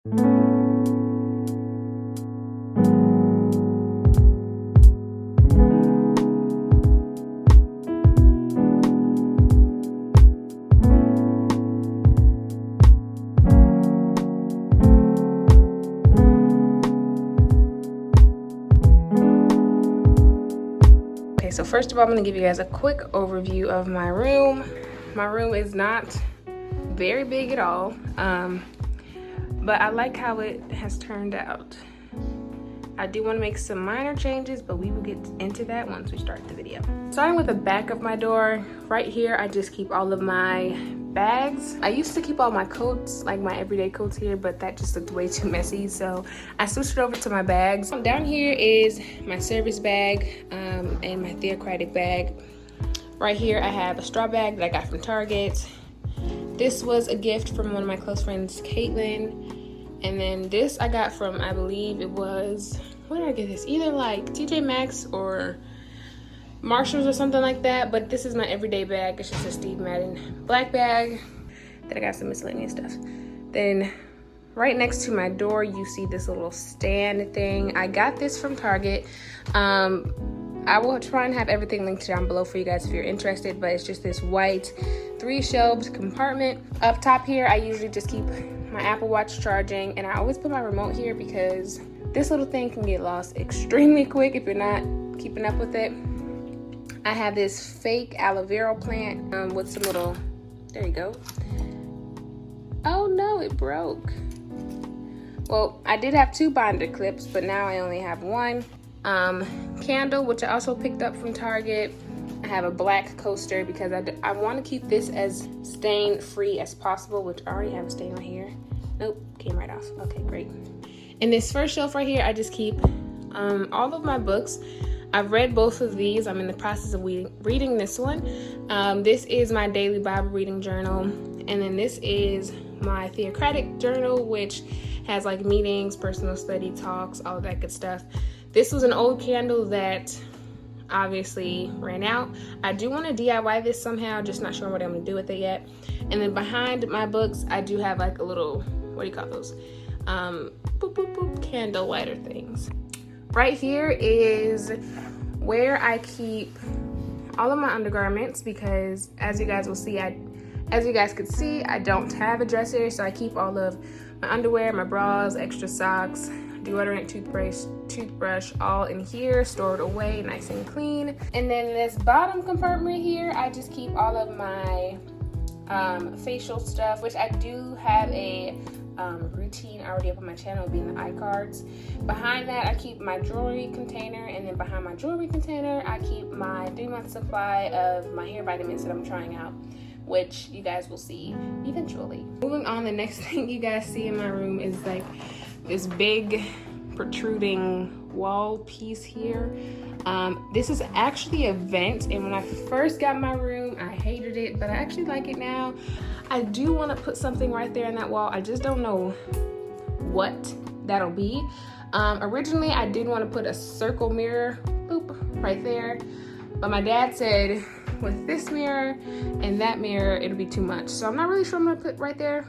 So first of all, I'm gonna give you guys a quick overview of my room. My room is not very big at all, but I like how it has turned out. I do want to make some minor changes, but we will get into that once we start the video. Starting with the back of my door, right here, I just keep all of my bags. I used to keep all my coats, like my everyday coats here, but that just looked way too messy, so I switched it over to my bags. Down here is my service bag and my theocratic bag. Right here, I have a straw bag that I got from Target. This was a gift from one of my close friends, Caitlin. And then this I got from, I believe it was, where did I get this? Either like TJ Maxx or Marshalls or something like that. But this is my everyday bag. It's just a Steve Madden black bag. Then I got some miscellaneous stuff. Then right next to my door, you see this little stand thing. I got this from Target. I will try and have everything linked down below for you guys if you're interested, but it's just this white 3-shelved compartment. Up top here, I usually just keep my Apple Watch charging, and I always put my remote here because this little thing can get lost extremely quick if you're not keeping up with it. I have this fake aloe vera plant with some little, there you go. Oh no, it broke. Well, I did have 2 binder clips, but now I only have 1. Candle, which I also picked up from Target. I have a black coaster because I want to keep this as stain free as possible, which I already have a stain right here. Nope, came right off. Okay, great. In this first shelf right here, I just keep all of my books. I've read both of these. I'm in the process of reading this one. This is my daily Bible reading journal, and then this is my theocratic journal, which has like meetings, personal study talks, all of that good stuff. This was an old candle that obviously ran out. I do want to DIY this somehow, just not sure what I'm gonna do with it yet. And then behind my books, I do have like a little, what do you call those? Boop, boop, boop, candle lighter things. Right here is where I keep all of my undergarments because as you guys will see, as you guys could see, I don't have a dresser, so I keep all of my underwear, my bras, extra socks, deodorant, toothbrush, all in here, stored away nice and clean. And then this bottom compartment here, I just keep all of my facial stuff, which I do have a routine already up on my channel, being the iCards. Behind that, I keep my jewelry container, and then behind my jewelry container, I keep my 3-month supply of my hair vitamins that I'm trying out, which you guys will see eventually. Moving on, the next thing you guys see in my room is like this big protruding wall piece here. This is actually a vent, and when I first got my room, I hated it, but I actually like it now. I do want to put something right there in that wall. I just don't know what that'll be. Originally, I did want to put a circle mirror, boop, right there, but my dad said with this mirror and that mirror, it'll be too much. So I'm not really sure I'm gonna put right there.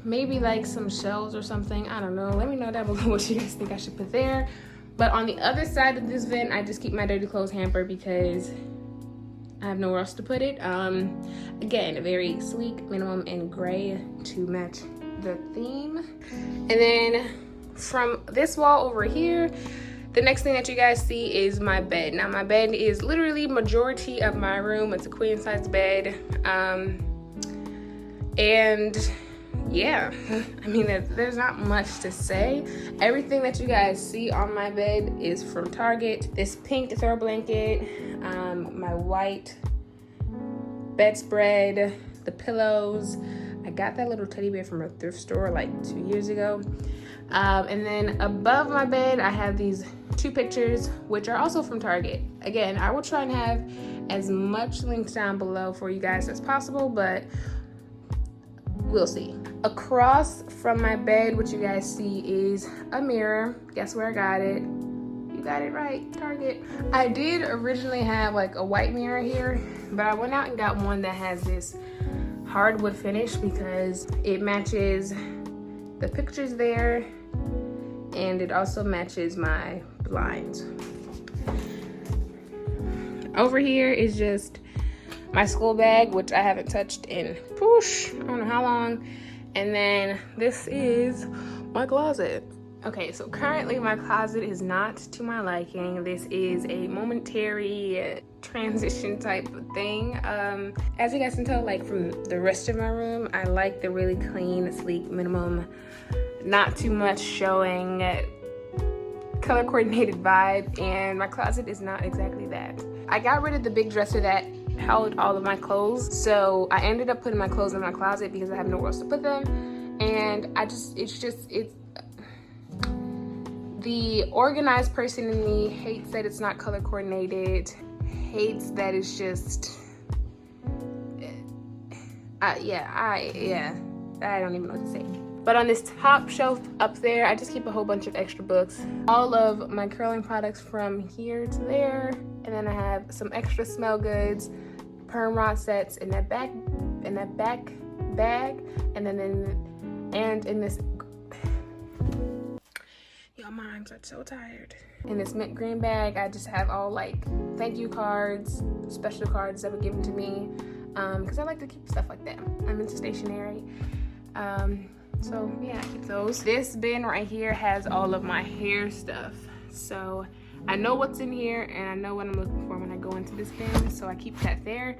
Maybe like some shelves or something, I don't know. Let me know down below what you guys think I should put there. But on the other side of this vent, I just keep my dirty clothes hamper because I have nowhere else to put it. Again, a very sleek, minimum, and gray to match the theme. And then from this wall over here, the next thing that you guys see is my bed. Now my bed is literally majority of my room. It's a queen size bed. And yeah, I mean, there's not much to say. Everything that you guys see on my bed is from Target. This pink throw blanket, my white bedspread, the pillows. I got that little teddy bear from a thrift store like 2 years ago. And then above my bed, I have these 2 pictures, which are also from Target. Again, I will try and have as much links down below for you guys as possible, but we'll see. Across from my bed, what you guys see is a mirror. Guess where I got it? You got it right, Target. I did originally have like a white mirror here, but I went out and got one that has this hardwood finish because it matches the pictures there, and it also matches my blinds. Over here is just my school bag, which I haven't touched in I don't know how long. And then this is my closet. Okay, so currently my closet is not to my liking. This is a momentary transition type of thing. As you guys can tell, like from the rest of my room, I like the really clean, sleek, minimum, not too much showing, color coordinated vibe, and my closet is not exactly that. I got rid of the big dresser that held all of my clothes, so I ended up putting my clothes in my closet because I have nowhere else to put them. And it's the organized person in me hates that it's not color coordinated, hates that it's just I don't even know what to say. But on this top shelf up there, I just keep a whole bunch of extra books, all of my curling products from here to there, and then I have some extra smell goods, perm rod sets in that back bag, and then in this. Yo, my arms are so tired. In this mint green bag, I just have all like thank you cards, special cards that were given to me, because I like to keep stuff like that. I'm into stationery. So yeah, I keep those. This bin right here has all of my hair stuff. So I know what's in here and I know what I'm looking for when I go into this bin. So I keep that there.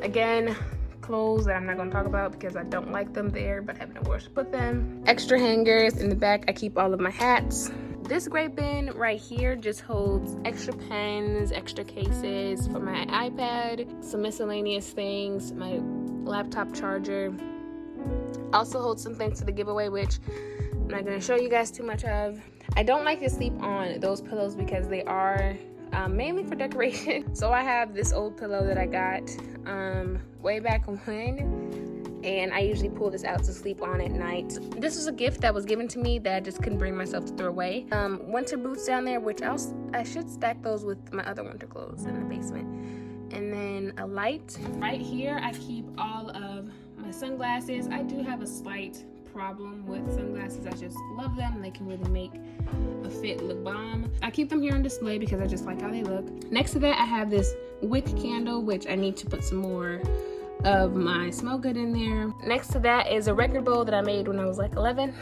Again, clothes that I'm not going to talk about because I don't like them there, but have nowhere to put them. Extra hangers in the back, I keep all of my hats. This gray bin right here just holds extra pens, extra cases for my iPad, some miscellaneous things, my laptop charger. Also holds some things to the giveaway, which I'm not going to show you guys too much of. I don't like to sleep on those pillows because they are mainly for decoration. So I have this old pillow that I got way back when, and I usually pull this out to sleep on at night. This was a gift that was given to me that I just couldn't bring myself to throw away. Winter boots down there, which I should stack those with my other winter clothes in the basement. And then a light. Right here, I keep all of my sunglasses. I do have a slight problem with sunglasses. I just love them. They can really make a fit look bomb. I keep them here on display because I just like how they look. Next to that, I have this wick candle, which I need to put some more of my smell good in there. Next to that is a record bowl that I made when I was like 11.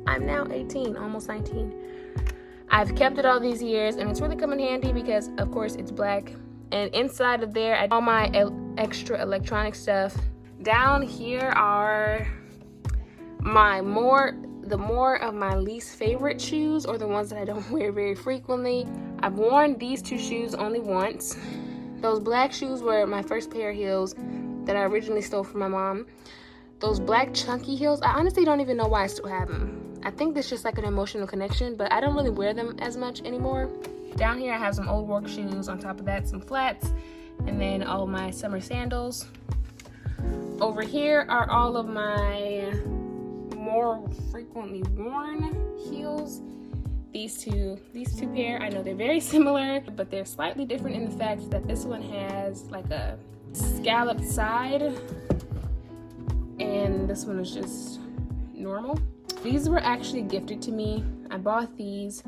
I'm now 18, almost 19. I've kept it all these years and it's really come in handy because of course it's black. And inside of there, I have all my extra electronic stuff. Down here are the more of my least favorite shoes, or the ones that I don't wear very frequently. I've worn these two shoes only once. Those black shoes were my first pair of heels that I originally stole from my mom. Those black chunky heels, I honestly don't even know why I still have them. I think that's just like an emotional connection, but I don't really wear them as much anymore. Down here I have some old work shoes. On top of that, some flats, and then all of my summer sandals. Over here are all of my more frequently worn heels. These two pair, I know they're very similar, but they're slightly different in the fact that this one has like a scalloped side and this one is just normal. These were actually gifted to me. I bought these.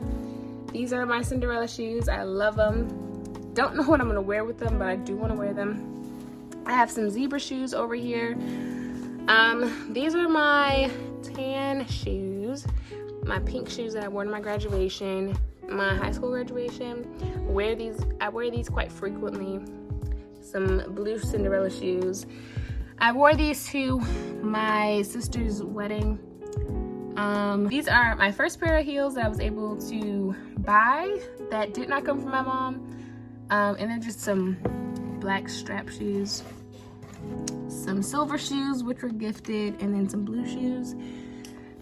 These are my Cinderella shoes. I love them. Don't know what I'm gonna wear with them, but I do want to wear them. I have some zebra shoes over here. These are my tan shoes, my pink shoes that I wore to my graduation, my high school graduation. I wear these quite frequently. Some blue Cinderella shoes. I wore these to my sister's wedding. These are my first pair of heels that I was able to buy that did not come from my mom. And then just some black strap shoes, some silver shoes which were gifted, and then some blue shoes.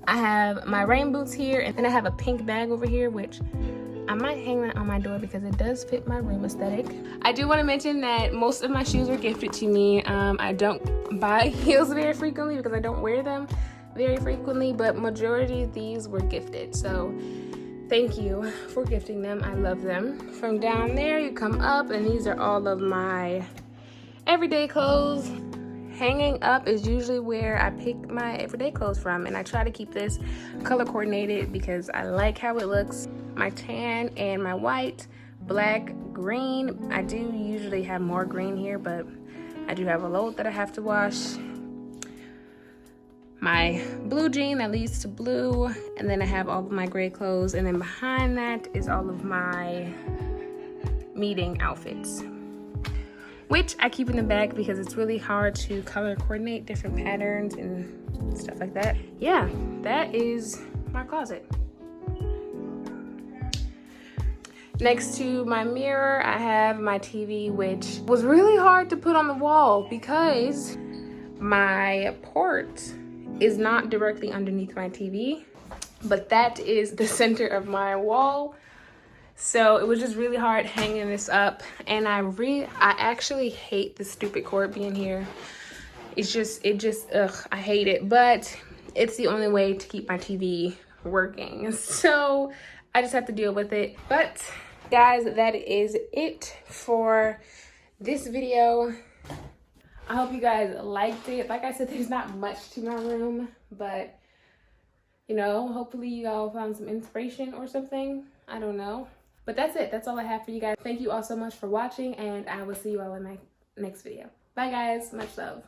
I have my rain boots here, and then I have a pink bag over here which I might hang that on my door because it does fit my room aesthetic. I do want to mention that most of my shoes were gifted to me. I don't buy heels very frequently because I don't wear them very frequently, but majority of these were gifted, so thank you for gifting them. I love them. From down there you come up and these are all of my everyday clothes, hanging up is usually where I pick my everyday clothes from, and I try to keep this color coordinated because I like how it looks. My tan and my white, black, green. I do usually have more green here, but I do have a load that I have to wash. My blue jean that leads to blue, and then I have all of my gray clothes, and then behind that is all of my meeting outfits, which I keep in the back because it's really hard to color coordinate different patterns and stuff like that. Yeah, that is my closet. Next to my mirror, I have my TV, which was really hard to put on the wall because my port is not directly underneath my TV, but that is the center of my wall. So it was just really hard hanging this up, and I actually hate the stupid cord being here. It just ugh, I hate it, but it's the only way to keep my TV working. So I just have to deal with it. But guys, that is it for this video. I hope you guys liked it. Like I said, there's not much to my room, but you know, hopefully you all found some inspiration or something. I don't know. But that's it. That's all I have for you guys. Thank you all so much for watching, and I will see you all in my next video. Bye guys. Much love.